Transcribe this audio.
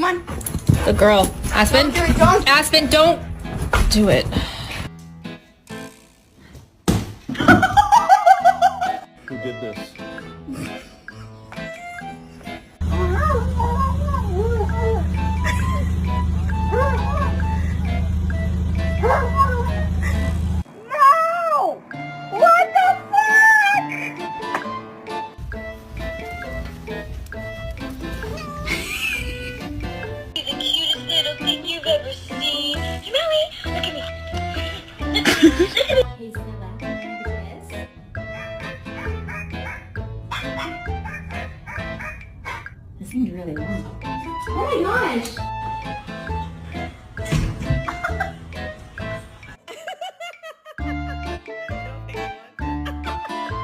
Come on. Good girl. Aspen? Don't do it, don't. Aspen, don't do it. Who did this? No! What the fuck? He's the cutest little thing you've ever seen. Smelly, look at me. Hey, Stella, yes? This seemed really long. Oh my gosh!